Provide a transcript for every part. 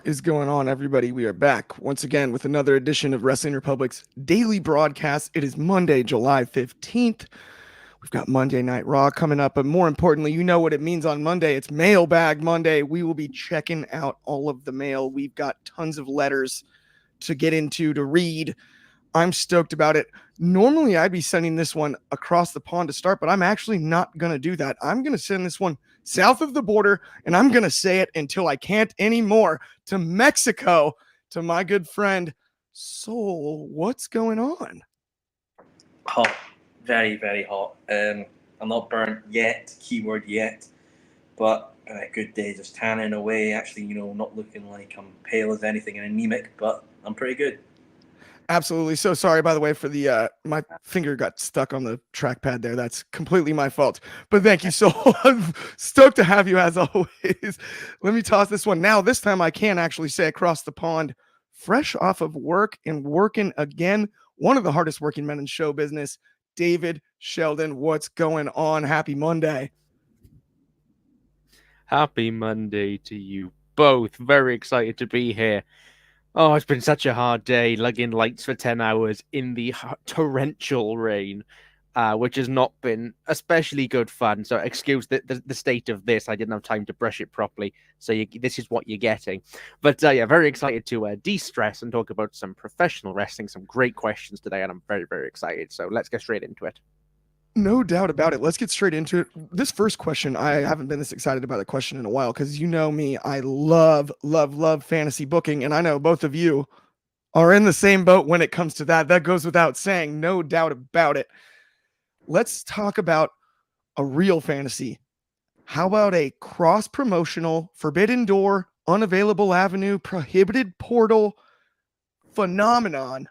What is going on, everybody? We are back once again with another edition of Wrestling Republic's daily broadcast. It is Monday, July 15th. We've got Monday Night Raw coming up, but more importantly, you know what it means on Monday. It's Mailbag Monday. We will be checking out all of the mail. We've got tons of letters to get into, to read. I'm stoked about it. Normally, I'd be sending this one across the pond to start, but I'm actually not going to do that. I'm going to send this one south of the border, and I'm going to say it until I can't anymore, to Mexico, to my good friend Soul. What's going on? Hot. Very, very hot. I'm not burnt yet, keyword yet, but a good day, just tanning away. Actually, not looking like I'm pale as anything and anemic, but I'm pretty good. Absolutely. So sorry, by the way, for the my finger got stuck on the trackpad there. That's completely my fault. But thank you, so I'm stoked to have you as always. Let me toss this one. Now, this time I can actually say across the pond, fresh off of work and working again, one of the hardest working men in show business, David Sheldon. What's going on? Happy Monday. Happy Monday to you both. Very excited to be here. Oh, it's been such a hard day, lugging lights for 10 hours in the torrential rain, which has not been especially good fun. So excuse the state of this. I didn't have time to brush it properly. So this is what you're getting. But yeah, very excited to de-stress and talk about some professional wrestling, some great questions today. And I'm very, very excited. So let's get straight into it. No doubt about it. Let's get straight into it. This first question, I haven't been this excited about a question in a while because you know me, I love fantasy booking. And I know both of you are in the same boat when it comes to that. That goes without saying, no doubt about it. Let's talk about a real fantasy. How about a cross-promotional, forbidden door, unavailable avenue, prohibited portal phenomenon,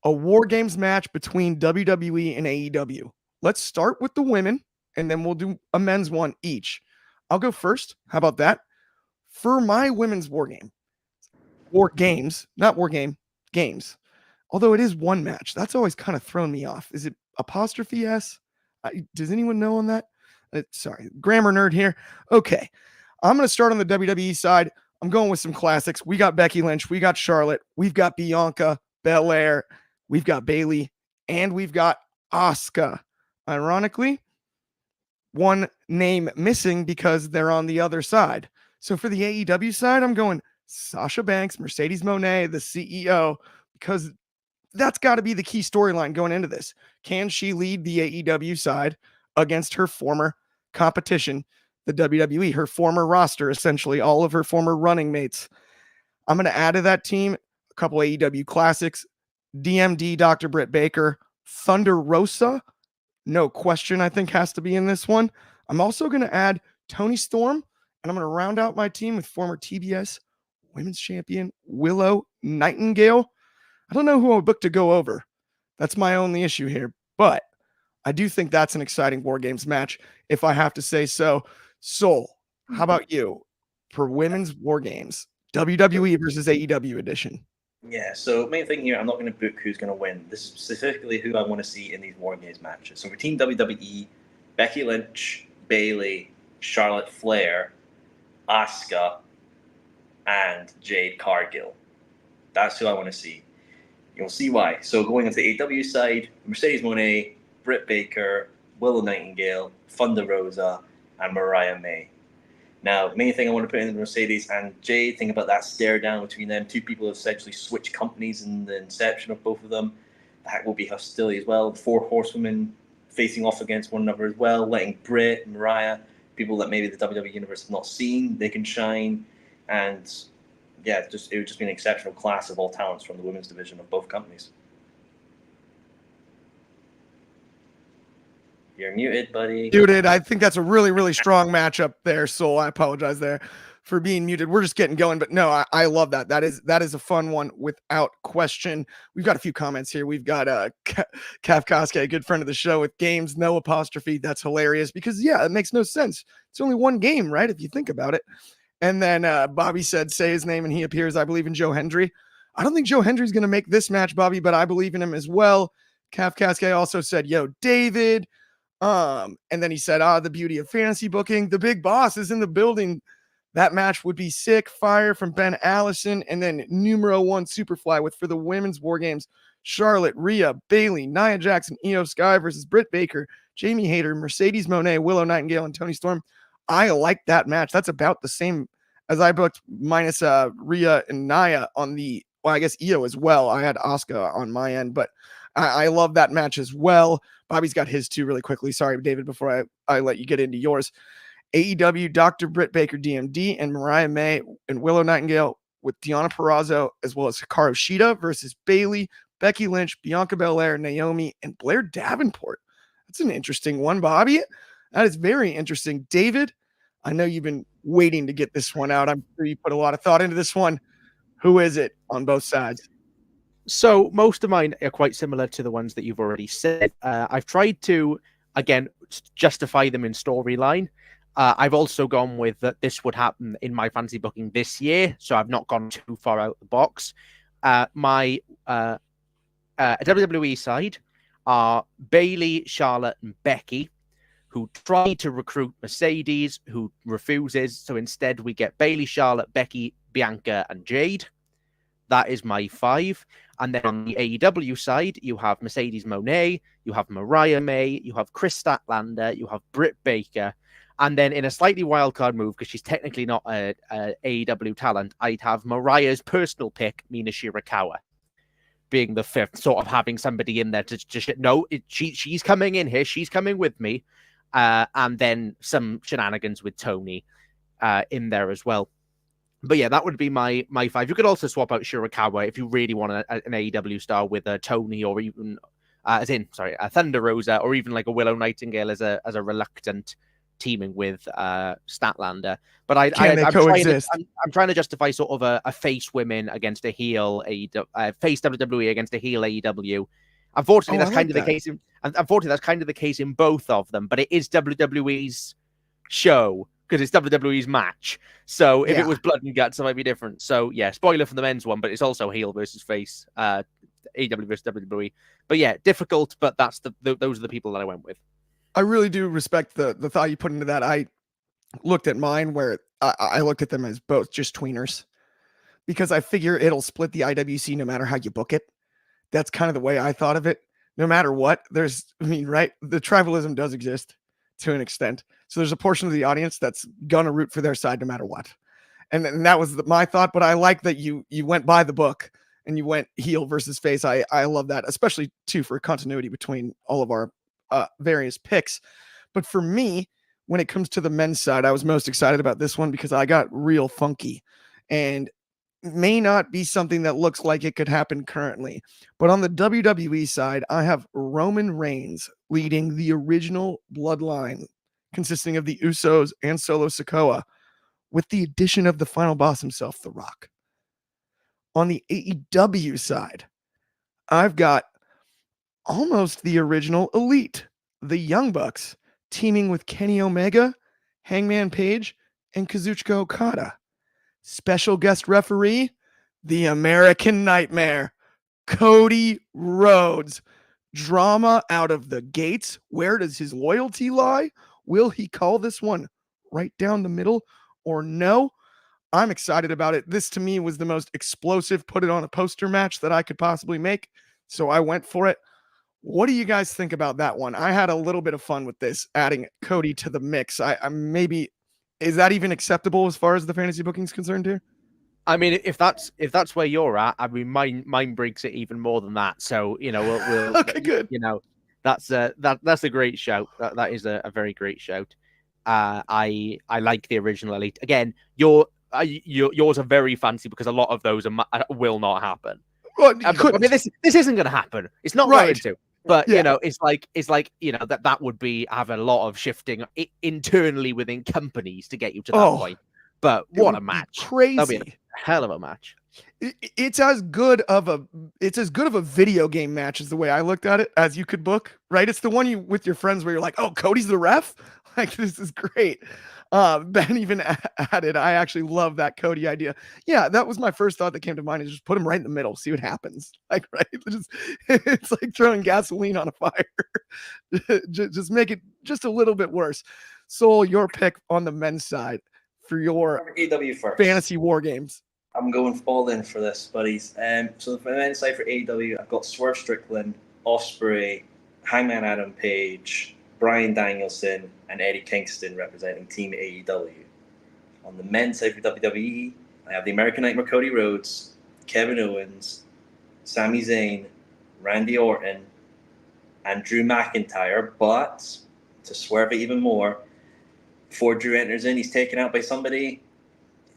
a War Games match between WWE and AEW? Let's start with the women, and then we'll do a men's one each. I'll go first. How about that? For my women's War Games, not War Game, games. Although it is one match. That's always kind of thrown me off. Is it apostrophe S? Does anyone know on that? Sorry, grammar nerd here. Okay, I'm going to start on the WWE side. I'm going with some classics. We got Becky Lynch. We got Charlotte. We've got Bianca Belair. We've got Bayley. And we've got Asuka. Ironically, one name missing because they're on the other side. So for the AEW side, I'm going Sasha Banks, Mercedes Moné, the CEO, because that's got to be the key storyline going into this. Can she lead the AEW side against her former competition, the WWE, her former roster, essentially all of her former running mates? I'm going to add to that team a couple AEW classics, DMD, Dr. Britt Baker, Thunder Rosa, no question, I think has to be in this one. I'm also going to add Toni Storm, and I'm going to round out my team with former TBS Women's Champion Willow Nightingale. I don't know who I'll book to go over. That's my only issue here, but I do think that's an exciting War Games match, if I have to say so. Soul, how about you? For Women's War Games, WWE versus AEW edition. Yeah, so main thing here, I'm not going to book who's going to win. This is specifically who I want to see in these War Games matches. So for Team WWE, Becky Lynch, Bayley, Charlotte Flair, Asuka, and Jade Cargill. That's who I want to see. You'll see why. So going on the AEW side, Mercedes Moné, Britt Baker, Willow Nightingale, Thunder Rosa, and Mariah May. Now, main thing I want to put in Mercedes and Jade, think about that stare down between them. Two people have essentially switched companies in the inception of both of them. That will be hostility as well. The four horsewomen facing off against one another as well, letting Britt, Mariah, people that maybe the WWE universe have not seen, they can shine. And yeah, it would just be an exceptional class of all talents from the women's division of both companies. You're muted, buddy. Muted. I think that's a really strong matchup there, Soul. I apologize there for being muted. We're just getting going, but no, I love that. That is a fun one without question. We've got a few comments here. We've got Kafkaske, a good friend of the show, with games, no apostrophe. That's hilarious because yeah, it makes no sense. It's only one game, right? If you think about it. And then Bobby said, say his name and he appears. I believe in Joe Hendry. I don't think Joe Hendry's going to make this match, Bobby, but I believe in him as well. Kafkaske also said, yo, David. And then he said, the beauty of fantasy booking. The big boss is in the building. That match would be sick. Fire from Ben Allison. And then numero 1 Superfly with, for the women's War Games, Charlotte, Rhea, Bayley, Nia Jackson, Io Sky versus Britt Baker, Jamie Hayter, Mercedes Moné, Willow Nightingale, and Toni Storm. I like that match. That's about the same as I booked, minus Rhea and Nia on the, well, I guess Io as well. I had Asuka on my end, but I love that match as well. Bobby's got his too really quickly. Sorry, David, before I let you get into yours. AEW, Dr. Britt Baker, DMD, and Mariah May and Willow Nightingale with Deonna Purrazzo, as well as Hikaru Shida versus Bayley, Becky Lynch, Bianca Belair, Naomi, and Blair Davenport. That's an interesting one, Bobby. That is very interesting. David, I know you've been waiting to get this one out. I'm sure you put a lot of thought into this one. Who is it on both sides? So most of mine are quite similar to the ones that you've already said. I've tried to, again, justify them in storyline. I've also gone with that this would happen in my fantasy booking this year, so I've not gone too far out the box. My WWE side are Bayley, Charlotte, and Becky, who try to recruit Mercedes, who refuses. So instead, we get Bayley, Charlotte, Becky, Bianca, and Jade. That is my 5. And then on the AEW side, you have Mercedes Moné, you have Mariah May, you have Chris Statlander, you have Britt Baker. And then in a slightly wildcard move, because she's technically not a AEW talent, I'd have Mariah's personal pick, Mina Shirakawa, being the 5th, sort of having somebody in there to just, no, she's coming in here, she's coming with me. And then some shenanigans with Tony in there as well. But yeah, that would be my 5. You could also swap out Shirakawa if you really want an AEW star with a Tony, or even a Thunder Rosa, or even like a Willow Nightingale as a reluctant teaming with Statlander. But I'm trying to justify sort of a face women against a heel face WWE against a heel AEW. Unfortunately, that's kind of the case. Unfortunately, that's kind of the case in both of them. But it is WWE's show, because it's WWE's match. So if it was blood and guts, it might be different. So yeah, spoiler for the men's one, but it's also heel versus face, AEW versus WWE. But yeah, difficult, but those are the people that I went with. I really do respect the thought you put into that. I looked at mine where I looked at them as both just tweeners, because I figure it'll split the IWC no matter how you book it. That's kind of the way I thought of it. No matter what, the tribalism does exist to an extent. So there's a portion of the audience that's going to root for their side no matter what. And that was my thought, but I like that you went by the book and you went heel versus face. I love that, especially too, for continuity between all of our various picks. But for me, when it comes to the men's side, I was most excited about this one because I got real funky, and may not be something that looks like it could happen currently. But on the WWE side, I have Roman Reigns leading the original bloodline, consisting of the Usos and Solo Sikoa, with the addition of the final boss himself, The Rock. On the AEW side, I've got almost the original Elite, the Young Bucks, teaming with Kenny Omega, Hangman Page, and Kazuchika Okada. Special guest referee, the American Nightmare, Cody Rhodes. Drama out of the gates. Where does his loyalty lie? Will he call this one right down the middle or no? I'm excited about it. This to me was the most explosive, put it on a poster match that I could possibly make. So I went for it. What do you guys think about that one? I had a little bit of fun with this, adding Cody to the mix. I maybe, is that even acceptable as far as the fantasy booking is concerned here? I mean, if that's where you're at, I mean, mine breaks it even more than that. So we'll okay, good. That's a great shout. That is a very great shout. I like the original Elite. Again, yours are very fancy because a lot of those will not happen. Well, I mean, this isn't going to happen. It's not going to. But it's like that would have a lot of shifting internally within companies to get you to that point. But what a match! Crazy, that'd be a hell of a match. It's as good of a video game match as the way I looked at it as you could book. Right? It's the one you with your friends where you're like, oh, Cody's the ref. Like, this is great. Ben even added, I actually love that Cody idea. Yeah, that was my first thought that came to mind, is just put him right in the middle, see what happens. Like, right? It's like throwing gasoline on a fire. Just make it just a little bit worse. Soul, your pick on the men's side. for your AEW first. fantasy war games? I'm going all in for this, buddies. So for the men's side for AEW, I've got Swerve Strickland, Ospreay, Hangman Adam Page, Bryan Danielson, and Eddie Kingston representing Team AEW. On the men's side for WWE, I have the American Nightmare Cody Rhodes, Kevin Owens, Sami Zayn, Randy Orton, and Drew McIntyre. But to swerve it even more, before Drew enters in, he's taken out by somebody.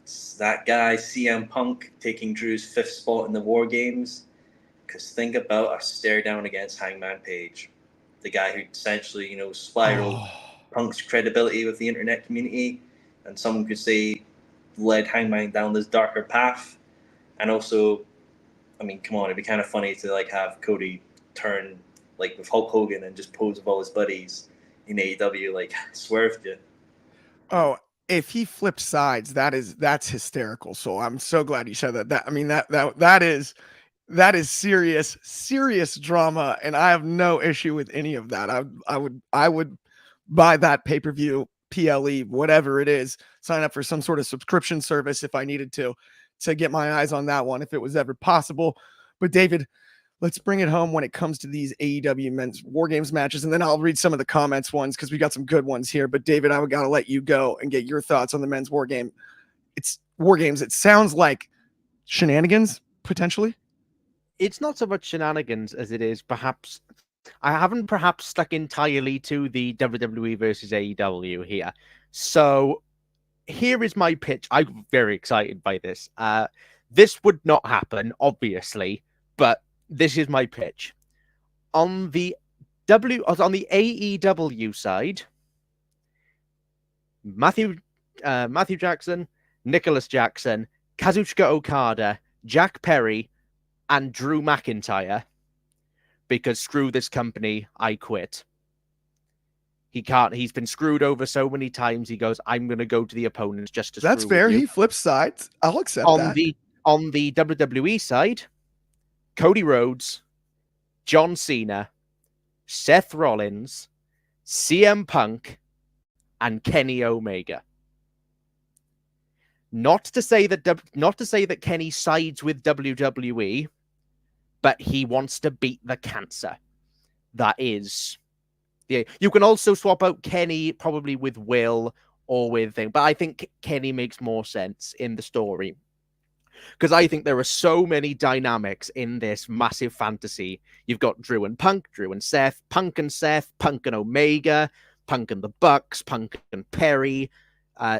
It's that guy, CM Punk, taking Drew's 5th spot in the War Games. Because think about a stare down against Hangman Page, the guy who essentially, spiraled Punk's credibility with the internet community, and someone could say led Hangman down this darker path. And also, I mean, come on, it'd be kind of funny to have Cody turn with Hulk Hogan and just pose with all his buddies in AEW, swerved you. Oh, if he flips sides, that's hysterical. So I'm so glad you said that. That is serious drama, and I have no issue with any of that. I would buy that pay-per-view, PLE, whatever it is, sign up for some sort of subscription service if I needed to get my eyes on that one if it was ever possible. But David, let's bring it home when it comes to these AEW men's War Games matches, and then I'll read some of the comments ones because we got some good ones here. But David, I got to let you go and get your thoughts on the men's War Game. It's War Games. It sounds like shenanigans, potentially. It's not so much shenanigans as it is perhaps. I haven't perhaps stuck entirely to the WWE versus AEW here. So here is my pitch. I'm very excited by this. This would not happen, obviously, but this is my pitch. On the AEW side, Matthew Jackson, Nicholas Jackson, Kazuchika Okada, Jack Perry, and Drew McIntyre, because screw this company, I quit. He's been screwed over so many times. He goes, I'm going to go to the opponents just to That's screw fair. with you. He flips sides. I'll accept that. On the WWE side, Cody Rhodes, John Cena, Seth Rollins, CM Punk, and Kenny Omega. Not to say that Kenny sides with WWE, but he wants to beat the cancer. That is, yeah. You can also swap out Kenny probably with Will or with thing, but I think Kenny makes more sense in the story because I think there are so many dynamics in this massive fantasy. You've got Drew and Punk, Drew and Seth, Punk and Seth, Punk and Omega, Punk and the Bucks, Punk and Perry,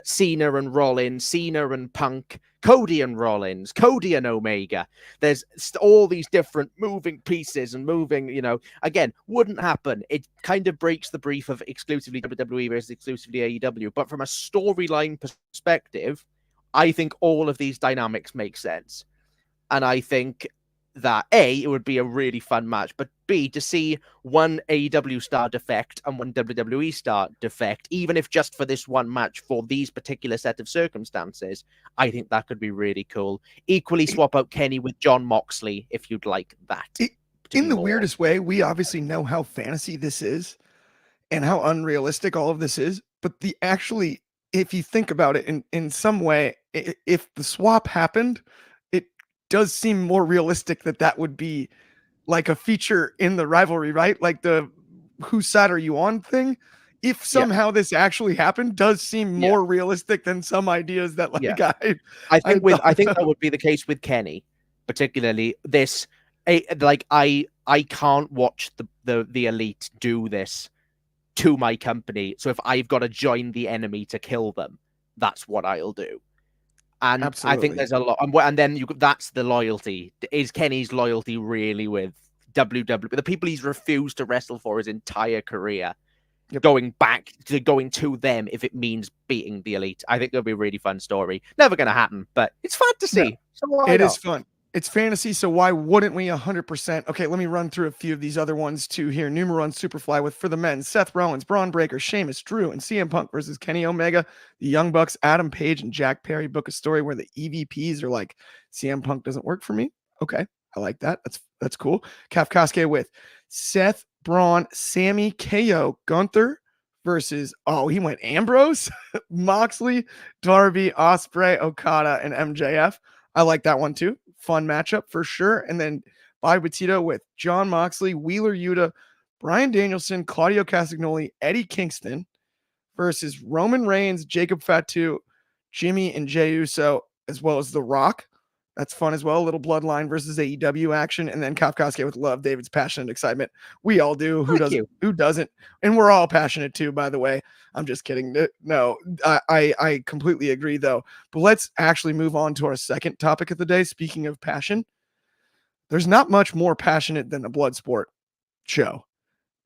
Cena and Rollins, Cena and Punk, Cody and Rollins, Cody and Omega. There's all these different moving pieces and again, wouldn't happen. It kind of breaks the brief of exclusively WWE versus exclusively AEW. But from a storyline perspective, I think all of these dynamics make sense. And I think that A, it would be a really fun match, but B, to see one AEW star defect and one WWE star defect, even if just for this one match for these particular set of circumstances, I think that could be really cool. Equally swap out Kenny with John Moxley if you'd like that. In the weirdest way, we obviously know how fantasy this is and how unrealistic all of this is, but if you think about it in some way, if the swap happened, does seem more realistic that would be like a feature in the rivalry, right? Like the whose side are you on thing. If somehow this actually happened, does seem more realistic than some ideas that I think that would be the case with Kenny, particularly this. I can't watch the Elite do this to my company. So if I've got to join the enemy to kill them, that's what I'll do. And absolutely. I think there's a lot, and then that's the loyalty. Is Kenny's loyalty really with WWE? The people he's refused to wrestle for his entire career, going to them if it means beating the Elite. I think it'll be a really fun story. Never going to happen, but it's fun to see. No, it is fun. It's fantasy, so why wouldn't we 100%? Okay, let me run through a few of these other ones too here. Numero one Superfly for the men, Seth Rollins, Braun Breaker, Sheamus, Drew, and CM Punk versus Kenny Omega, the Young Bucks, Adam Page, and Jack Perry. Book a story where the EVPs are like, CM Punk doesn't work for me. Okay, I like that. That's cool. Kafkaske with Seth, Braun, Sammy, KO, Gunther versus, he went Ambrose, Moxley, Darby, Ospreay, Okada, and MJF. I like that one too. Fun matchup for sure. And then Bobby Batista with John Moxley, Wheeler Yuta, Bryan Danielson, Claudio Castagnoli, Eddie Kingston versus Roman Reigns, Jacob Fatu, Jimmy, and Jey Uso, as well as The Rock. That's fun as well. A little bloodline versus AEW action. And then Kafkaski with love, David's passion and excitement. We all do. Who doesn't? Who doesn't? And we're all passionate too, by the way. I'm just kidding. No, I completely agree though. But let's actually move on to our second topic of the day. Speaking of passion, there's not much more passionate than a blood sport show.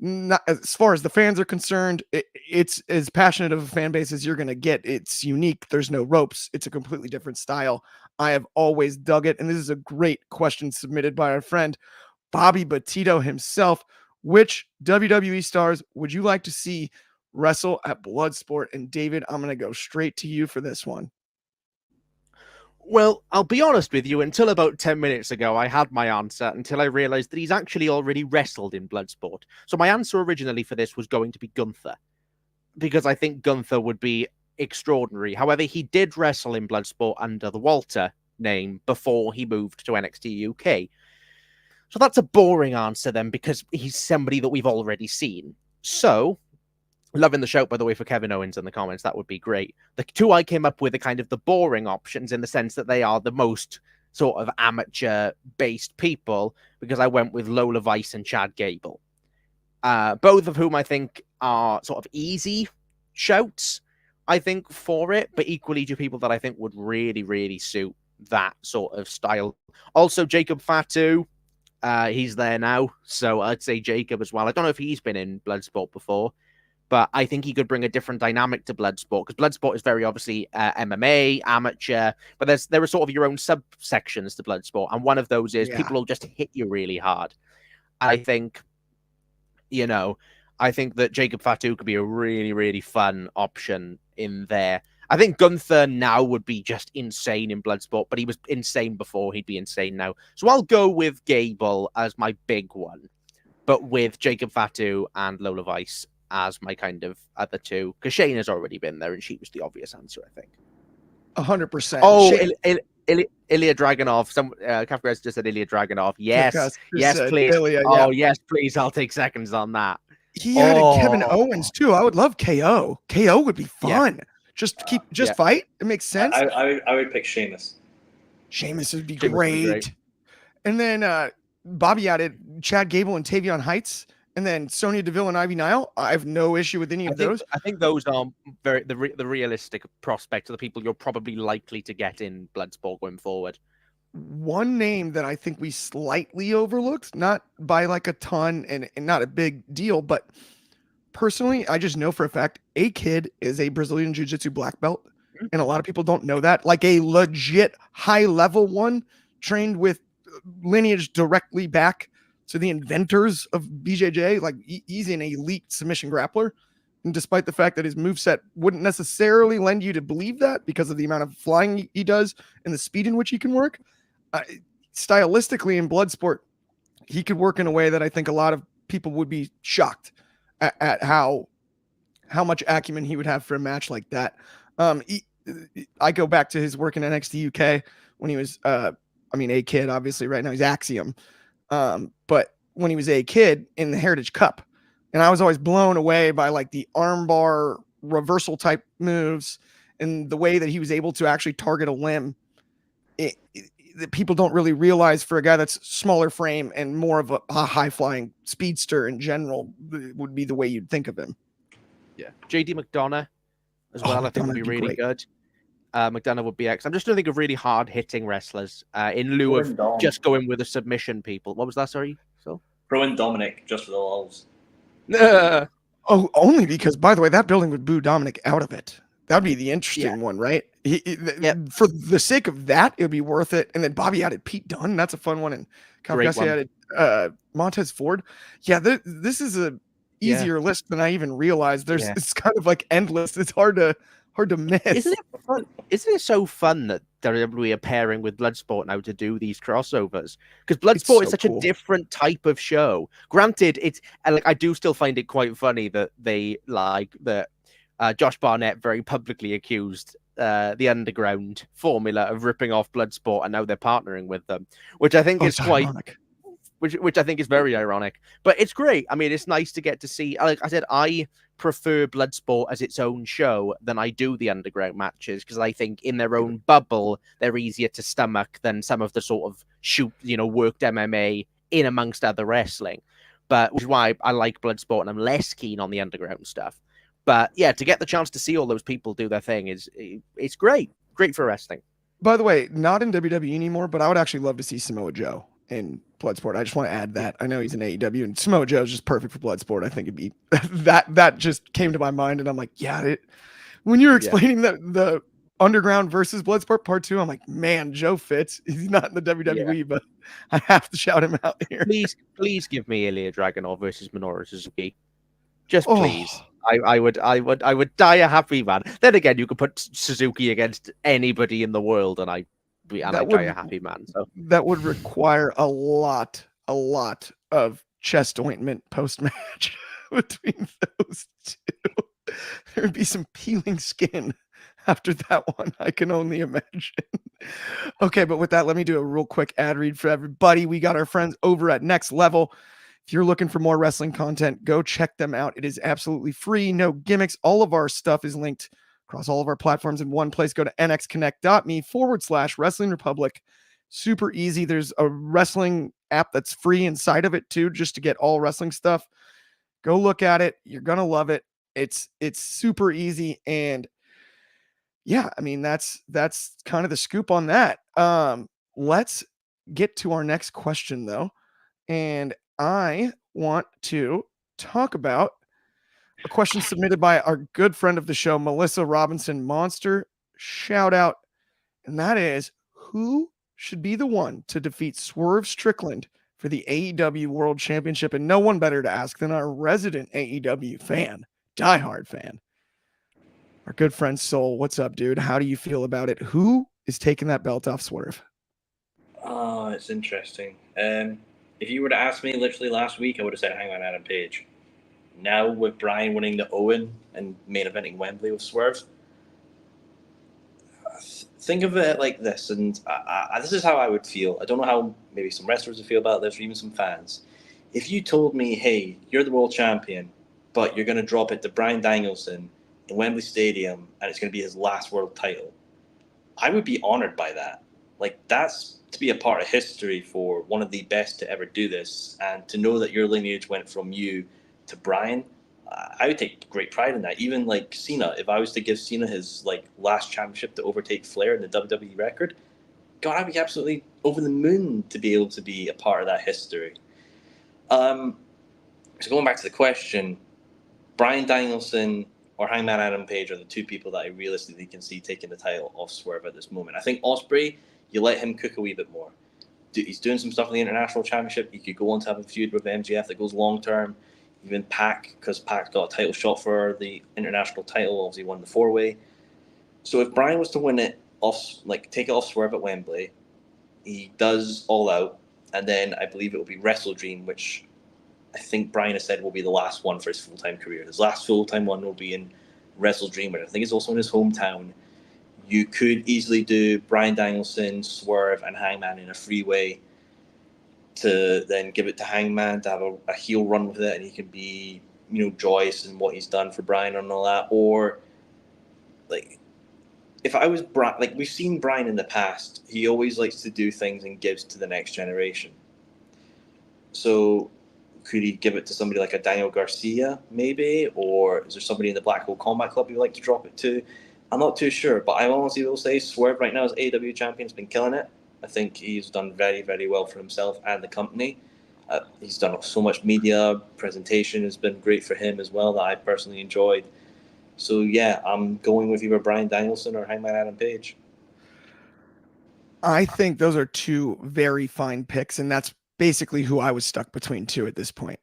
Not as far as the fans are concerned, it's as passionate of a fan base as you're going to get. It's unique. There's no ropes. It's a completely different style. I have always dug it. And this is a great question submitted by our friend Bobby Batito himself. Which WWE stars would you like to see wrestle at Bloodsport? And David, I'm going to go straight to you for this one. Well, I'll be honest with you, until about 10 minutes ago, I had my answer until I realized that he's actually already wrestled in Bloodsport. So my answer originally for this was going to be Gunther, because I think Gunther would be extraordinary. However, he did wrestle in Bloodsport under the Walter name before he moved to NXT UK. So that's a boring answer then, because he's somebody that we've already seen. So, loving the shout, by the way, for Kevin Owens in the comments. That would be great. The two I came up with are kind of the boring options in the sense that they are the most sort of amateur-based people, because I went with Lola Vice and Chad Gable. Both of whom I think are sort of easy shouts, I think, for it, but equally two people that I think would really, really suit that sort of style. Also, Jacob Fatu, he's there now, so I'd say Jacob as well. I don't know if he's been in Bloodsport before, but I think he could bring a different dynamic to Bloodsport, because Bloodsport is very obviously MMA, amateur, but there are sort of your own subsections to Bloodsport, and one of those is people will just hit you really hard. I think, I think that Jacob Fatu could be a really, really fun option in there. I think Gunther now would be just insane in Bloodsport, but he was insane before. He'd be insane now. So I'll go with Gable as my big one, but with Jacob Fatu and Lola Vice as my kind of other two, because Shane has already been there, and she was the obvious answer, I think. 100%. Oh, Ilya Dragunov. Kafka just said Ilya Dragunov. Yes, yes, please. Ilya, yes, please. I'll take seconds on that. He added Kevin Owens too. I would love KO. KO would be fun. Yeah. Just fight. It makes sense. I would pick Sheamus. Sheamus would be great. And then Bobby added Chad Gable and Tavion Heights, and then Sonya Deville and Ivy Nile. I have no issue with any of those. I think those are the realistic prospects of the people you're probably likely to get in Bloodsport going forward. One name that I think we slightly overlooked, not by like a ton and not a big deal, but personally, I just know for a fact A-Kid is a Brazilian Jiu-Jitsu black belt, and a lot of people don't know that. Like a legit high-level one, trained with lineage directly back to the inventors of BJJ. Like he's an elite submission grappler, and despite the fact that his moveset wouldn't necessarily lend you to believe that because of the amount of flying he does and the speed in which he can work, stylistically in Bloodsport, he could work in a way that I think a lot of people would be shocked at how much acumen he would have for a match like that. I go back to his work in NXT UK when he was, A-Kid, obviously right now he's Axiom. But when he was A-Kid in the Heritage Cup, and I was always blown away by like the armbar reversal type moves and the way that he was able to actually target a limb. That people don't really realize for a guy that's smaller frame and more of a high flying speedster in general would be the way you'd think of him. Yeah. JD McDonough as well. I think would be really good. McDonough would be excellent. I'm just trying to think of really hard hitting wrestlers in lieu of just going with the submission people. What was that? Sorry. So Rowan Dominic, just for the lulls. Only because, by the way, that building would boo Dominic out of it. That'd be the interesting one, right? For the sake of that, it would be worth it. And then Bobby added Pete Dunne. That's a fun one. And Kawakasi added Montez Ford. Yeah, this is a easier list than I even realized. It's kind of like endless. It's hard hard to miss. Isn't it fun? Isn't it so fun that WWE are pairing with Bloodsport now to do these crossovers? Because Bloodsport so is such cool. a different type of show. Granted, it's like I do still find it quite funny that they like that Josh Barnett very publicly accused the Underground formula of ripping off Bloodsport, and now they're partnering with them, which I think is it's quite. ironic. Which I think is very ironic, but it's great. I mean, it's nice to get to see. Like I said, I prefer Bloodsport as its own show than I do the Underground matches because I think in their own bubble they're easier to stomach than some of the sort of worked MMA in amongst other wrestling. But which is why I like Bloodsport and I'm less keen on the Underground stuff. But yeah, to get the chance to see all those people do their thing it's great for wrestling. By the way, not in WWE anymore, but I would actually love to see Samoa Joe in Bloodsport. I just want to add that. I know he's in AEW, and Samoa Joe is just perfect for Bloodsport. I think it'd be that just came to my mind, and I'm like, yeah. When you were explaining the Underground versus Bloodsport Part 2, I'm like, man, Joe fits. He's not in the WWE, but I have to shout him out here. Please give me Ilya Dragunov versus Minoru Suzuki. Just please. I would die a happy man. Then again, you could put Suzuki against anybody in the world, and I die a happy man. So that would require a lot of chest ointment post match between those two. There would be some peeling skin after that one. I can only imagine. Okay, but with that, let me do a real quick ad read for everybody. We got our friends over at Next Level. If you're looking for more wrestling content, go check them out. It is absolutely free, no gimmicks. All of our stuff is linked across all of our platforms in one place. Go to nxconnect.me/Wrestling Republic. Super easy. There's a wrestling app that's free inside of it too, just to get all wrestling stuff. Go look at it. You're going to love it. It's super easy. And yeah, I mean, that's kind of the scoop on that. Let's get to our next question though. And I want to talk about a question submitted by our good friend of the show, Melissa Robinson Monster. Shout out. And that is, who should be the one to defeat Swerve Strickland for the AEW World Championship? And no one better to ask than our resident AEW fan, diehard fan, our good friend Soul. What's up, dude? How do you feel about it? Who is taking that belt off Swerve? Oh, it's interesting. If you were to ask me literally last week, I would have said Hangman Adam Page. Now with Bryan winning the Owen and main eventing Wembley with Swerve, think of it like this, and this is how I would feel. I don't know how maybe some wrestlers would feel about this, or even some fans. If you told me, hey, you're the world champion, but you're going to drop it to Bryan Danielson in Wembley Stadium, and it's going to be his last world title, I would be honored by that. Like, that's to be a part of history for one of the best to ever do this, and to know that your lineage went from you to Bryan, I would take great pride in that. Even like Cena, if I was to give Cena his like last championship to overtake Flair in the WWE record, God, I'd be absolutely over the moon to be able to be a part of that history. So going back to the question, Bryan Danielson or Hangman Adam Page are the two people that I realistically can see taking the title off Swerve at this moment. I think Ospreay, you let him cook a wee bit more. He's doing some stuff in the International Championship. You could go on to have a feud with MJF that goes long term. Even Pac, because Pac got a title shot for the international title, obviously won the 4-way. So if Bryan was to win it off, like take it off Swerve at Wembley, he does All Out, and then I believe it will be Wrestle Dream, which I think Bryan has said will be the last one for his full-time career. His last full-time one will be in Wrestle Dream, but I think it's also in his hometown. You could easily do Bryan Danielson, Swerve, and Hangman in a freeway to then give it to Hangman to have a heel run with it, and he can be, Joyce and what he's done for Bryan and all that. Or, like, if I was Bryan, like, we've seen Bryan in the past, he always likes to do things and gives to the next generation. So, could he give it to somebody like a Daniel Garcia, maybe? Or is there somebody in the Black Hole Combat Club you'd like to drop it to? I'm not too sure, but I honestly will say Swerve right now as AEW champion has been killing it. I think he's done very, very well for himself and the company. He's done so much media presentation has been great for him as well that I personally enjoyed. So yeah, I'm going with either Bryan Danielson or Hangman Adam Page. I think those are two very fine picks, and that's basically who I was stuck between two at this point.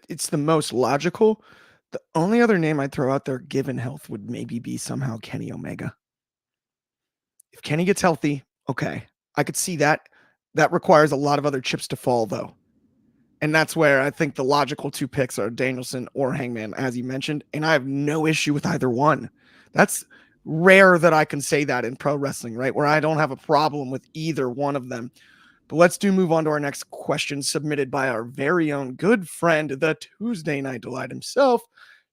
It's the most logical, The only other name I'd throw out there, given health, would maybe be somehow Kenny Omega. If Kenny gets healthy, okay, I could see that. That requires a lot of other chips to fall, though. And that's where I think the logical two picks are Danielson or Hangman, as you mentioned. And I have no issue with either one. That's rare that I can say that in pro wrestling, right? Where I don't have a problem with either one of them. But let's move on to our next question, submitted by our very own good friend, the Tuesday Night Delight himself,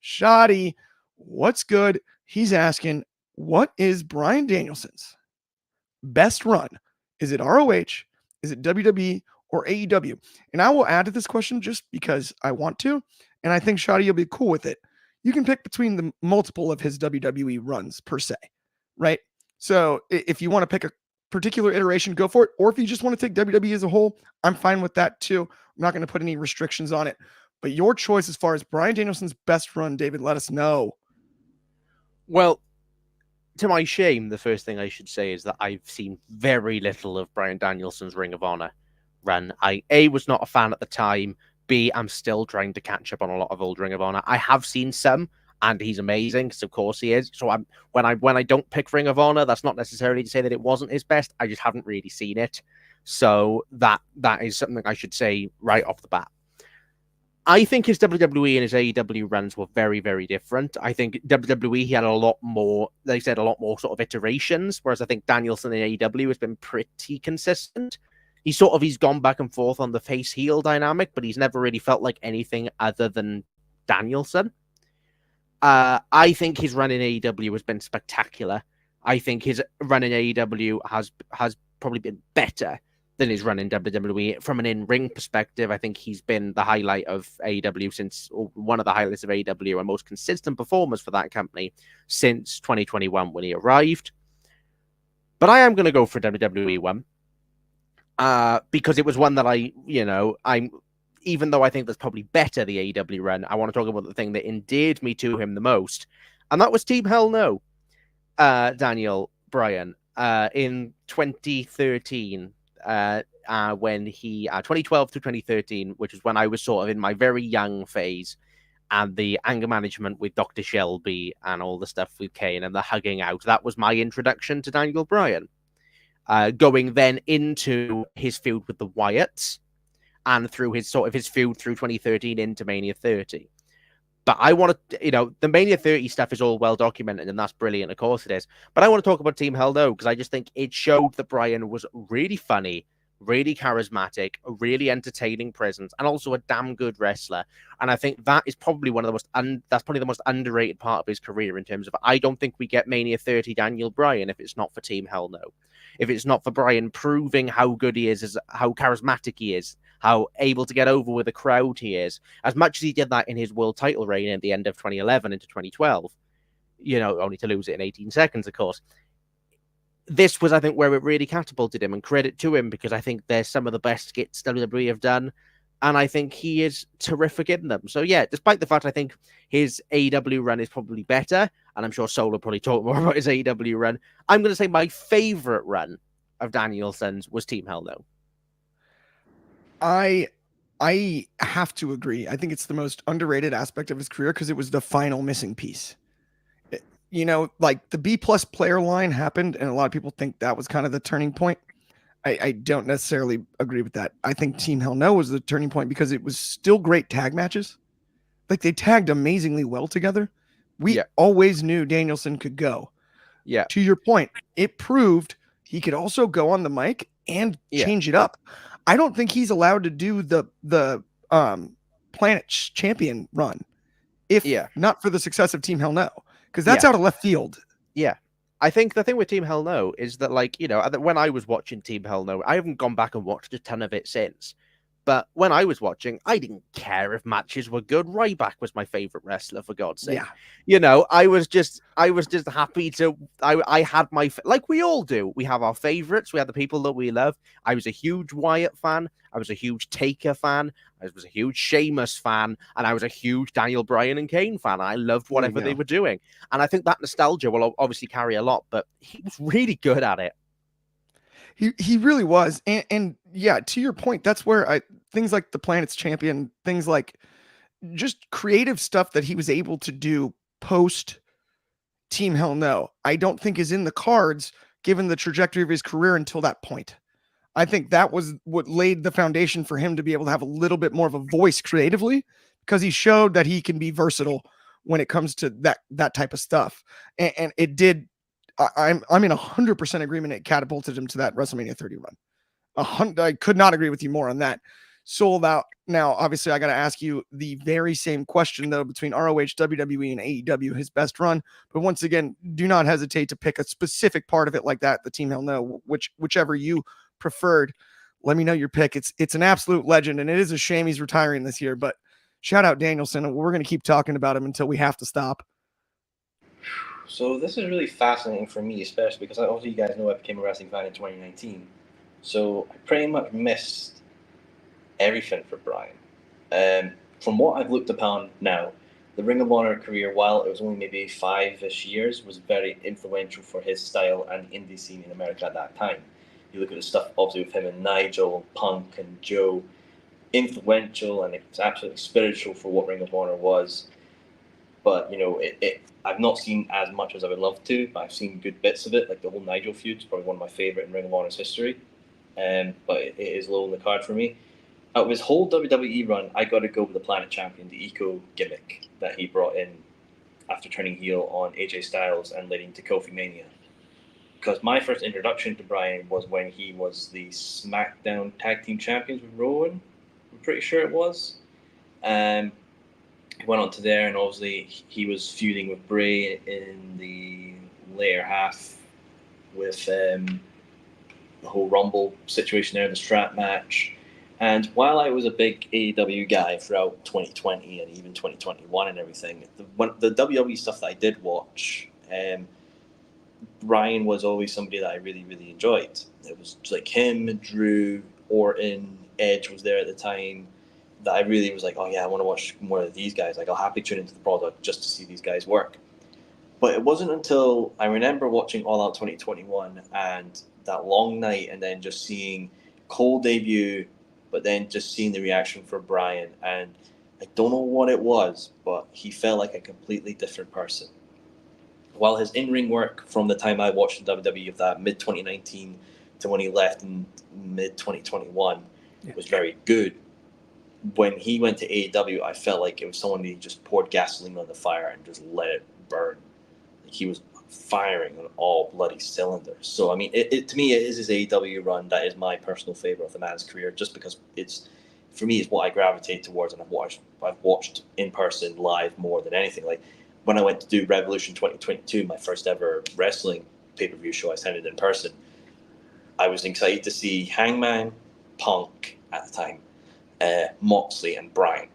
Shoddy. What's good? He's asking, what is Bryan Danielson's best run? Is it ROH? Is it WWE or AEW? And I will add to this question just because I want to, and I think Shoddy, you'll be cool with it. You can pick between the multiple of his WWE runs per se, right? So if you want to pick a particular iteration, go for it. Or if you just want to take WWE as a whole, I'm fine with that too. I'm not going to put any restrictions on it. But your choice as far as Bryan Danielson's best run, David, let us know. Well, to my shame, the first thing I should say is that I've seen very little of Bryan Danielson's Ring of Honor run. I was not a fan at the time. B, I'm still trying to catch up on a lot of old Ring of Honor. I have seen some, and he's amazing, because of course he is. So when I don't pick Ring of Honor, that's not necessarily to say that it wasn't his best. I just haven't really seen it. So that is something I should say right off the bat. I think his WWE and his AEW runs were very, very different. I think WWE, he had a lot more, they said, a lot more sort of iterations, whereas I think Danielson in AEW has been pretty consistent. He's gone back and forth on the face heel dynamic, but he's never really felt like anything other than Danielson. I think his run in AEW has been spectacular. I think his run in AEW has probably been better than his run in WWE. From an in-ring perspective, I think he's been the highlight of AEW since, or one of the highlights of AEW and most consistent performers for that company since 2021 when he arrived. But I am going to go for WWE one. Because it was one that even though I think that's probably better, the AEW run, I want to talk about the thing that endeared me to him the most. And that was Team Hell No, Daniel Bryan, in 2013, when he, 2012 to 2013, which was when I was sort of in my very young phase, and the anger management with Dr. Shelby and all the stuff with Kane and the hugging out. That was my introduction to Daniel Bryan. Going then into his feud with the Wyatts and through his feud through 2013 into Mania 30. But I want to, the Mania 30 stuff is all well documented, and that's brilliant. Of course it is. But I want to talk about Team Hell No, because I just think it showed that Bryan was really funny, really charismatic, a really entertaining presence, and also a damn good wrestler. And I think that is probably that's probably the most underrated part of his career in terms of, I don't think we get Mania 30 Daniel Bryan if it's not for Team Hell No. If it's not for Bryan proving how good he is, how charismatic he is, how able to get over with a crowd he is, as much as he did that in his world title reign at the end of 2011 into 2012, only to lose it in 18 seconds, of course. This was, I think, where it really catapulted him, and credit to him, because I think they're some of the best skits WWE have done, and I think he is terrific in them. So yeah, despite the fact I think his AEW run is probably better, and I'm sure Sol will probably talk more about his AEW run, I'm going to say my favorite run of Danielson's was Team Hell No. I have to agree. I think it's the most underrated aspect of his career because it was the final missing piece. Like the B+ player line happened, and a lot of people think that was kind of the turning point. I don't necessarily agree with that. I think Team Hell No was the turning point because it was still great tag matches. Like, they tagged amazingly well together. We always knew Danielson could go. Yeah. To your point, it proved he could also go on the mic and change it up. I don't think he's allowed to do the Planet Champion run if not for the success of Team Hell No, because that's out of left field. Yeah. I think the thing with Team Hell No is that, when I was watching Team Hell No, I haven't gone back and watched a ton of it since. But when I was watching, I didn't care if matches were good. Ryback was my favorite wrestler, for God's sake. Yeah. I was just happy to. I had like we all do. We have our favorites. We have the people that we love. I was a huge Wyatt fan. I was a huge Taker fan. I was a huge Sheamus fan, and I was a huge Daniel Bryan and Kane fan. I loved whatever they were doing, and I think that nostalgia will obviously carry a lot. But he was really good at it. He really was. And yeah, to your point, that's where things like the Planet's Champion, things like just creative stuff that he was able to do post Team Hell No, I don't think is in the cards given the trajectory of his career until that point. I think that was what laid the foundation for him to be able to have a little bit more of a voice creatively, because he showed that he can be versatile when it comes to that type of stuff. And it did. I'm in 100% agreement. It catapulted him to that WrestleMania 30 run. I could not agree with you more on that. Sold out. Now, obviously, I got to ask you the very same question, though, between ROH, WWE, and AEW, his best run. But once again, do not hesitate to pick a specific part of it like that, the Team Hell No, whichever you preferred. Let me know your pick. It's an absolute legend, and it is a shame he's retiring this year. But shout out Danielson. We're going to keep talking about him until we have to stop. So this is really fascinating for me, especially because also you guys know I became a wrestling fan in 2019. So I pretty much missed everything for Brian. From what I've looked upon now, the Ring of Honor career, while it was only maybe 5-ish years, was very influential for his style and the indie scene in America at that time. You look at the stuff obviously with him and Nigel, Punk, and Joe, influential, and it's absolutely spiritual for what Ring of Honor was. But I've not seen as much as I would love to, but I've seen good bits of it. Like the whole Nigel feud is probably one of my favorite in Ring of Honor's history. But it is low on the card for me. Out of his whole WWE run, I got to go with the Planet Champion, the Eco gimmick that he brought in after turning heel on AJ Styles and leading to Kofi Mania. Because my first introduction to Brian was when he was the SmackDown Tag Team Champions with Rowan. I'm pretty sure it was. He went on to there, and obviously he was feuding with Bray in the later half with the whole Rumble situation there, the strap match. And while I was a big AEW guy throughout 2020 and even 2021 and everything, the WWE stuff that I did watch, Brian was always somebody that I really, really enjoyed. It was like him, Drew, Orton, Edge was there at the time. That I really was like, oh yeah, I want to watch more of these guys. Like I'll happily tune into the product just to see these guys work. But it wasn't until I remember watching All Out 2021 and that long night, and then just seeing Cole debut, but then just seeing the reaction for Brian, and I don't know what it was, but he felt like a completely different person. While his in-ring work from the time I watched the WWE of that mid 2019 to when he left in mid 2021 was very good, when he went to AEW, I felt like it was someone who just poured gasoline on the fire and just let it burn. Like he was firing on all bloody cylinders. So, I mean, to me, it is his AEW run that is my personal favorite of the man's career, just because for me, it's what I gravitate towards, and I've watched in person live more than anything. Like when I went to do Revolution 2022, my first ever wrestling pay-per-view show, I attended in person. I was excited to see Hangman, Punk at the time, Moxley, and Brian.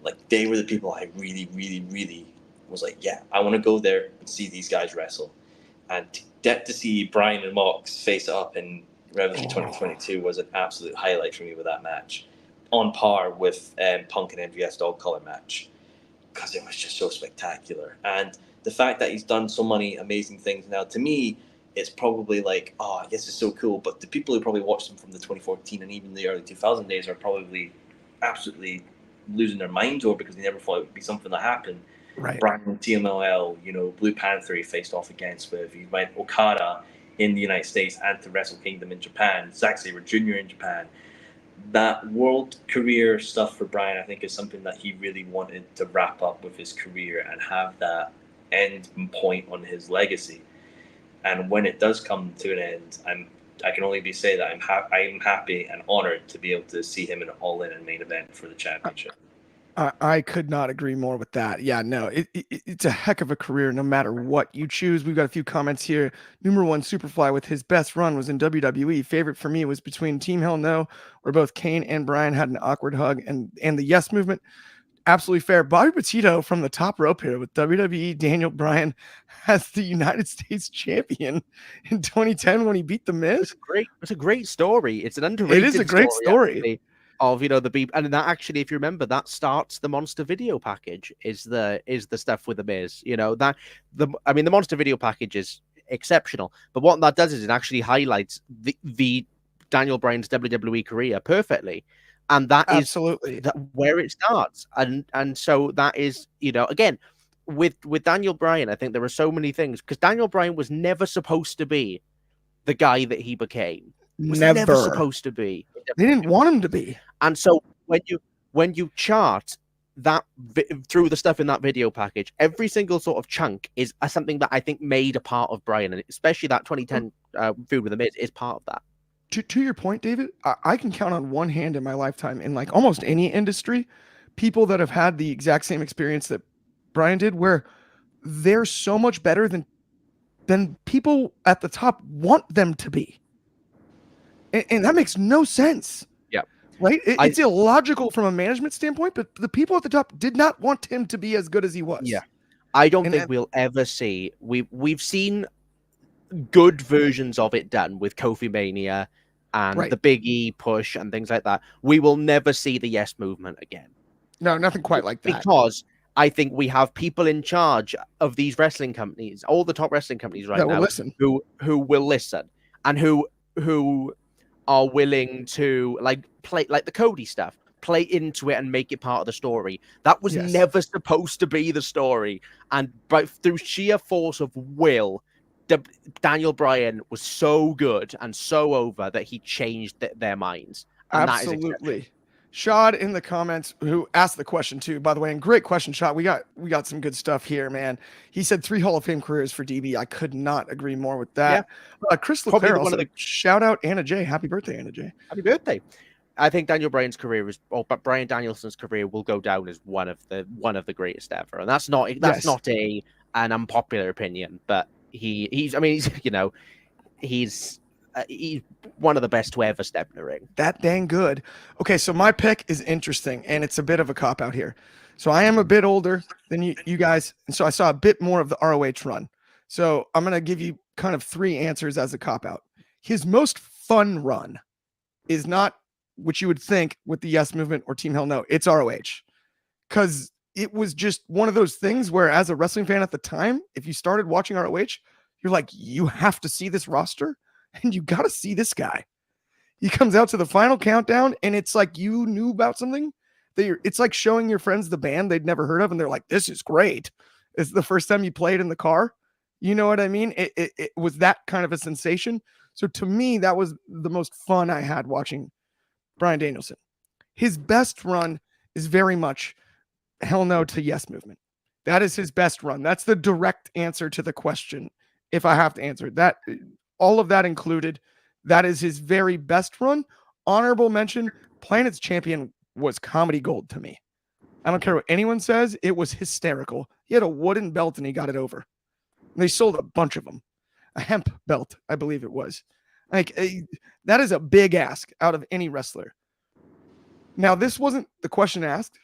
Like they were the people I really, really, really was like, yeah, I want to go there and see these guys wrestle. And to get to see Brian and Mox face up in Revolution 2022 was an absolute highlight for me with that match, on par with Punk and MVS Dog Collar match, because it was just so spectacular. And the fact that he's done so many amazing things now, to me, it's probably like, oh, I guess it's so cool. But the people who probably watched him from the 2014 and even the early 2000 days are probably absolutely losing their minds over, because they never thought it would be something that happened. Right. Brian TMLL, Blue Panther he faced off against with. He went Okada in the United States and to Wrestle Kingdom in Japan. Zack Sabre Jr. in Japan. That world career stuff for Brian, I think, is something that he really wanted to wrap up with his career and have that end point on his legacy. And when it does come to an end, I can only say that I'm happy and honored to be able to see him in an all-in and main event for the championship. I could not agree more with that. Yeah, no, it's a heck of a career no matter what you choose. We've got a few comments here. Number one, Superfly with his best run was in WWE. Favorite for me was between Team Hell No, where both Kane and Brian had an awkward hug, and the Yes Movement. Absolutely fair. Bobby Petito from the top rope here with WWE. Daniel Bryan as the United States champion in 2010 when he beat The Miz. It's a great story. It's an underrated. It is a great story. Actually, of the beep, and that actually, if you remember, that starts the Monster video package. Is the stuff with The Miz. The Monster video package is exceptional, but what that does is it actually highlights the Daniel Bryan's WWE career perfectly. And that is Absolutely. where it starts. And so that is, again, with Daniel Bryan, I think there are so many things, because Daniel Bryan was never supposed to be the guy that he became. Was never supposed to be. They didn't want him to be. And so when you chart that through the stuff in that video package, every single sort of chunk is something that I think made a part of Bryan, and especially that 2010 feud with the Miz is part of that. To your point, David, I can count on one hand in my lifetime in like almost any industry, people that have had the exact same experience that Bryan did, where they're so much better than people at the top want them to be. And that makes no sense. Yeah. Right? It's illogical from a management standpoint, but the people at the top did not want him to be as good as he was. Yeah. I don't think we'll ever see. We've seen good versions of it done with Kofi Mania and the Big E push and things like that. We will never see the Yes Movement again. No, nothing quite like that. Because I think we have people in charge of these wrestling companies, all the top wrestling companies right now, who will listen and who are willing to play like the Cody stuff, play into it and make it part of the story. That was never supposed to be the story. And through sheer force of will, Daniel Bryan was so good and so over that he changed their minds. And absolutely. Shad in the comments, who asked the question too, by the way, and great question, Shad. We got some good stuff here, man. He said 3 Hall of Fame careers for DB. I could not agree more with that. Yeah. Chris Leclerc also shout out Anna J. Happy birthday, Anna J. Happy birthday. I think Daniel Bryan's career but Bryan Danielson's career will go down as one of the greatest ever, and that's not an unpopular opinion, but he's one of the best to ever step in the ring. That dang good. Okay, so my pick is interesting, and it's a bit of a cop out here. So I am a bit older than you guys, and so I saw a bit more of the ROH run. So I'm gonna give you kind of 3 answers as a cop out. His most fun run is not what you would think with the Yes Movement or Team Hell No. It's ROH, because it was just one of those things where, as a wrestling fan at the time, if you started watching ROH, you're like, you have to see this roster. And you got to see this guy. He comes out to the final countdown, and it's like you knew about something. It's like showing your friends the band they'd never heard of, and they're like, this is great. It's the first time you played in the car. You know what I mean? It was that kind of a sensation. So to me, that was the most fun I had watching Bryan Danielson. His best run is very much Hell No to Yes Movement. That is his best run. That's the direct answer to the question. If I have to answer that, all of that included, that is his very best run. Honorable mention, Planet's Champion was comedy gold to me. I don't care what anyone says. It was hysterical. He had a wooden belt and he got it over. And they sold a bunch of them. A hemp belt, I believe it was. That is a big ask out of any wrestler. Now, this wasn't the question asked,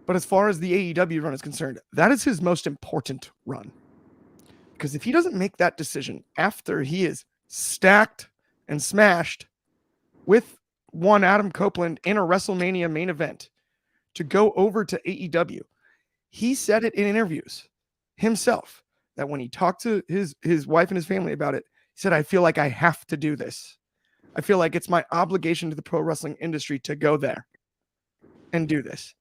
but as far as the AEW run is concerned, that is his most important run. Because if he doesn't make that decision after he is stacked and smashed with one Adam Copeland in a WrestleMania main event to go over to AEW, he said it in interviews himself that when he talked to his wife and his family about it, he said, I feel like I have to do this. I feel like it's my obligation to the pro wrestling industry to go there and do this.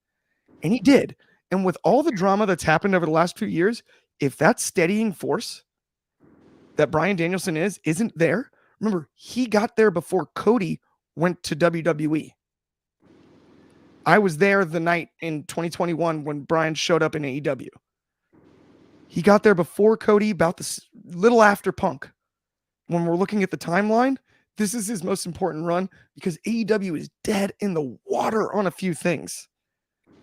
And he did. And with all the drama that's happened over the last 2 years, if that steadying force that Bryan Danielson isn't there, remember, he got there before Cody went to WWE. I was there the night in 2021 when Bryan showed up in AEW. He got there before Cody, about this little after Punk. When we're looking at the timeline, this is his most important run because AEW is dead in the water on a few things.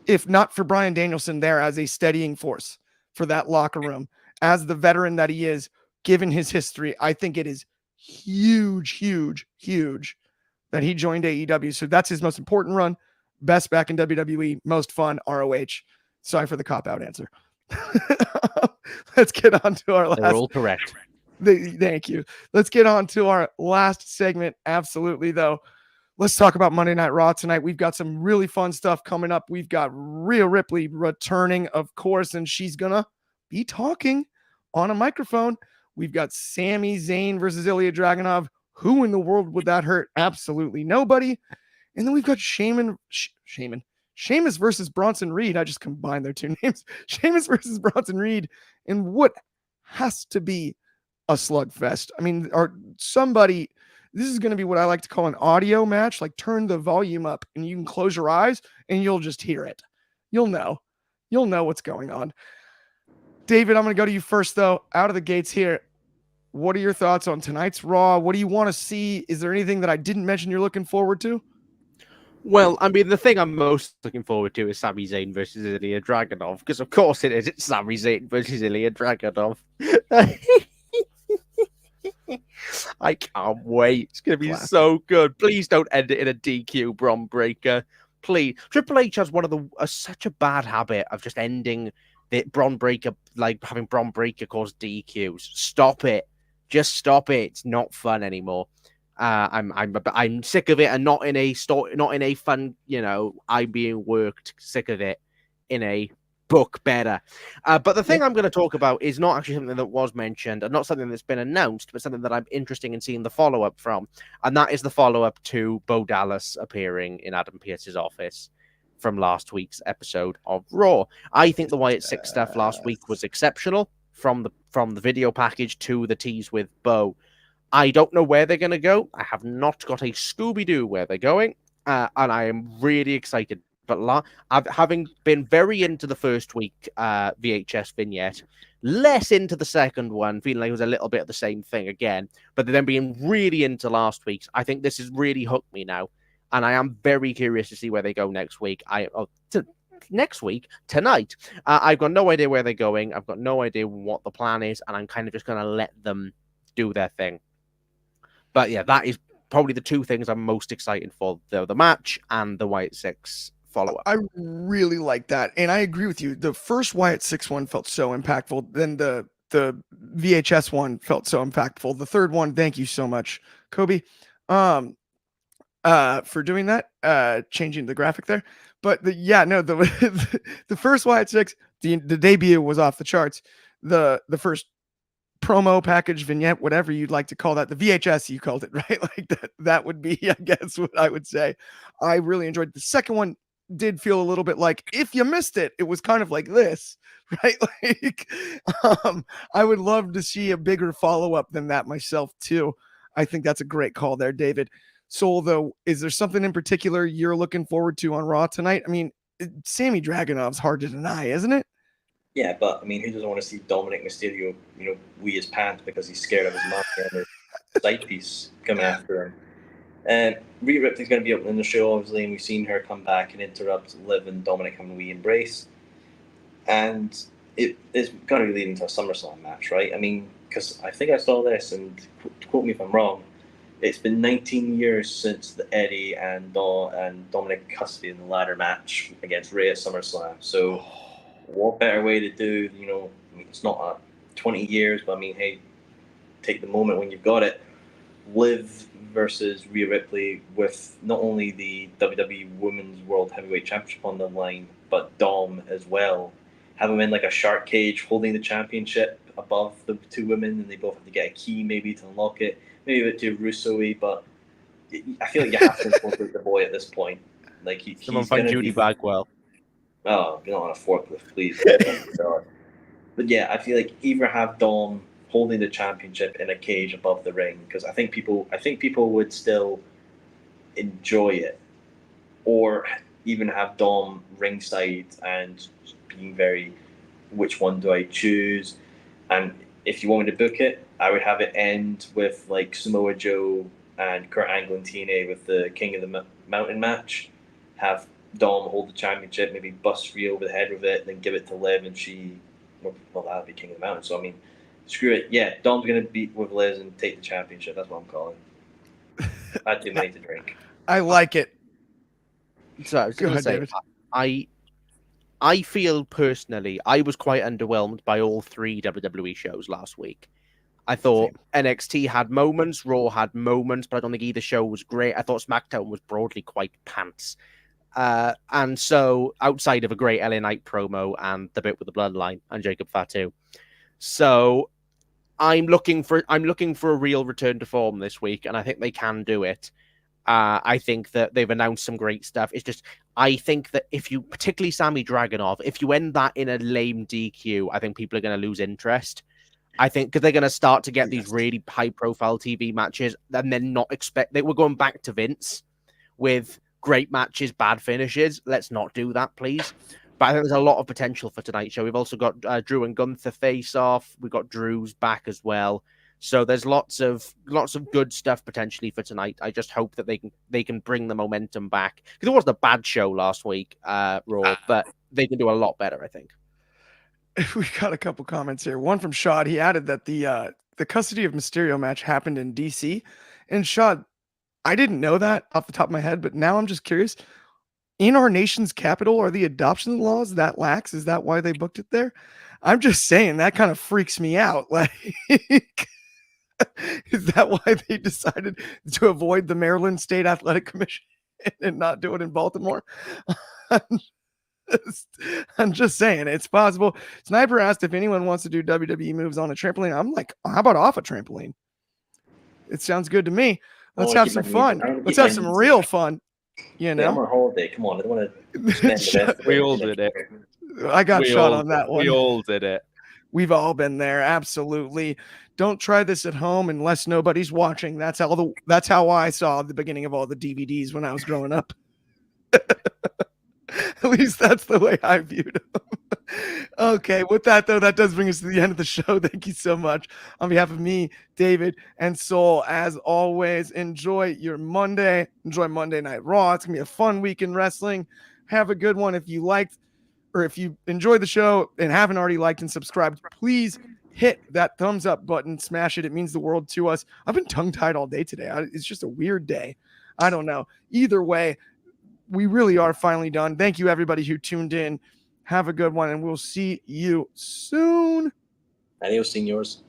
If not for Bryan Danielson there as a steadying force for that locker room, as the veteran that he is, given his history, I think it is huge that he joined AEW. So that's his most important run. Best back in WWE, most fun, ROH. Sorry for the cop-out answer. Let's get on to our last. They're all correct. Thank you. Let's get on to our last segment. Absolutely, though. Let's talk about Monday Night Raw tonight. We've got some really fun stuff coming up. We've got Rhea Ripley returning, of course, and she's going to be talking on a microphone. We've got Sami Zayn versus Ilya Dragunov. Who in the world would that hurt? Absolutely nobody. And then we've got Sheamus versus Bronson Reed. I just combined their two names. Sheamus versus Bronson Reed in what has to be a slugfest. I mean, this is going to be what I like to call an audio match. Like, turn the volume up and you can close your eyes and you'll just hear it. You'll know what's going on. David, I'm going to go to you first, though. Out of the gates here, what are your thoughts on tonight's Raw? What do you want to see? Is there anything that I didn't mention you're looking forward to? Well, I mean, the thing I'm most looking forward to is Sami Zayn versus Ilya Dragunov, because of course it is. It's Sami Zayn versus Ilya Dragunov. I can't wait. It's going to be so good. Please don't end it in a DQ Bron Breakker. Please. Triple H has such a bad habit of just ending the Bron Breakker, like having Bron Breakker cause DQs. Stop it. Just stop it. It's not fun anymore. I'm sick of it, and not in a fun, I'm being worked. Sick of it. In a book better. But the thing I'm going to talk about is not actually something that was mentioned, and not something that's been announced, but something that I'm interested in seeing the follow-up from, and that is the follow-up to Bo Dallas appearing in Adam Pearce's office from last week's episode of Raw. I think the Wyatt Six stuff last week was exceptional, from the video package to the tease with Bo. I don't know where they're going to go. I have not got a Scooby-Doo where they're going, and I am really excited. But having been very into the first week VHS vignette, less into the second one, feeling like it was a little bit of the same thing again, but then being really into last week's, I think this has really hooked me now, and I am very curious to see where they go next week. Tonight. I've got no idea where they're going. I've got no idea what the plan is, and I'm kind of just going to let them do their thing. But yeah, that is probably the two things I'm most excited for, the match and the Wyatt Six follow-up. I really like that, and I agree with you. The first Wyatt Six one felt so impactful. Then the VHS one felt so impactful. The third one, thank you so much, Kobe, for doing that, changing the graphic there. But the first Wyatt Six, the debut was off the charts. The first promo package vignette, whatever you'd like to call that, the VHS you called it, right? Like that would be, I guess, what I would say. I really enjoyed the second one. Did feel a little bit like, if you missed it, it was kind of like this, right? Like, I would love to see a bigger follow-up than that myself too. I think that's a great call there, David. Soul, though, is there something in particular you're looking forward to on Raw tonight? I mean, Sammy Dragunov's hard to deny, isn't it? Yeah, but I mean, who doesn't want to see Dominic Mysterio, wee his pants because he's scared of his mom and his side piece coming after him? And Rhea Ripley's going to be opening the show, obviously, and we've seen her come back and interrupt Liv and Dominic having a wee embrace. And it's going to be leading to a SummerSlam match, right? I mean, because I think I saw this, and quote me if I'm wrong, it's been 19 years since the Eddie and Dominic Custody in the ladder match against Rhea at SummerSlam. So what better way to do, I mean, it's not 20 years, but I mean, hey, take the moment when you've got it. Liv versus Rhea Ripley with not only the WWE Women's World Heavyweight Championship on the line, but Dom as well. Have them in like a shark cage holding the championship above the two women, and they both have to get a key maybe to unlock it. Maybe a bit too Russo-y, but I feel like you have to incorporate the boy at this point. Like he's find Judy Bagwell. Oh, not on a forklift, please. But yeah, I feel like either have Dom holding the championship in a cage above the ring, because I think people would still enjoy it, or even have Dom ringside and being very, which one do I choose? And if you want me to book it, I would have it end with like Samoa Joe and Kurt Angle and TNA with the King of the Mountain match. Have Dom hold the championship, maybe bust Rhea over the head with it, then give it to Liv, and that would be King of the Mountain. So I mean, screw it. Yeah, Dom's going to beat with Liz and take the championship. That's what I'm calling. I had too many to drink. I like it. So I was going to say, David. I feel personally, I was quite underwhelmed by all three WWE shows last week. I thought NXT had moments, Raw had moments, but I don't think either show was great. I thought SmackDown was broadly quite pants. And so, outside of a great LA Knight promo and the bit with the Bloodline and Jacob Fatu. So I'm looking for a real return to form this week, and I think they can do it. I think that they've announced some great stuff. It's just, I think that if you, particularly Sami Dragunov, if you end that in a lame DQ, I think people are going to lose interest. I think because they're going to start to get these really high-profile TV matches, and then not expect. They were going back to Vince with great matches, bad finishes. Let's not do that, please. But I think there's a lot of potential for tonight's show. We've also got Drew and Gunther face off. We've got Drew's back as well. So there's lots of good stuff potentially for tonight. I just hope that they can bring the momentum back, because it wasn't a bad show last week, Raw, but they can do a lot better, I think. We got a couple comments here. One from Shad. He added that the custody of Mysterio match happened in DC. And Shad, I didn't know that off the top of my head, but now I'm just curious. In our nation's capital, are the adoption laws that lax? Is that why they booked it there? I'm just saying that kind of freaks me out. Like, is that why they decided to avoid the Maryland State Athletic Commission and not do it in Baltimore? I'm just saying it's possible. Sniper asked if anyone wants to do WWE moves on a trampoline. I'm like, how about off a trampoline? It sounds good to me. Let's have some fun. Let's have some real fun. You know, I'm on holiday. Come on, I don't want to spend the rest. We all did it. I got shot on that one. We all did it. We've all been there. Absolutely. Don't try this at home unless nobody's watching. That's how I saw the beginning of all the DVDs when I was growing up. At least that's the way I viewed them. Okay, with that, though, that does bring us to the end of the show. Thank you so much. On behalf of me, David, and Soul, as always, enjoy your Monday. Enjoy Monday Night Raw. It's going to be a fun week in wrestling. Have a good one. If you liked, or if you enjoyed the show and haven't already liked and subscribed, please hit that thumbs up button. Smash it. It means the world to us. I've been tongue-tied all day today. It's just a weird day. I don't know. Either way, we really are finally done. Thank you, everybody who tuned in. Have a good one, and we'll see you soon. Adios, senors.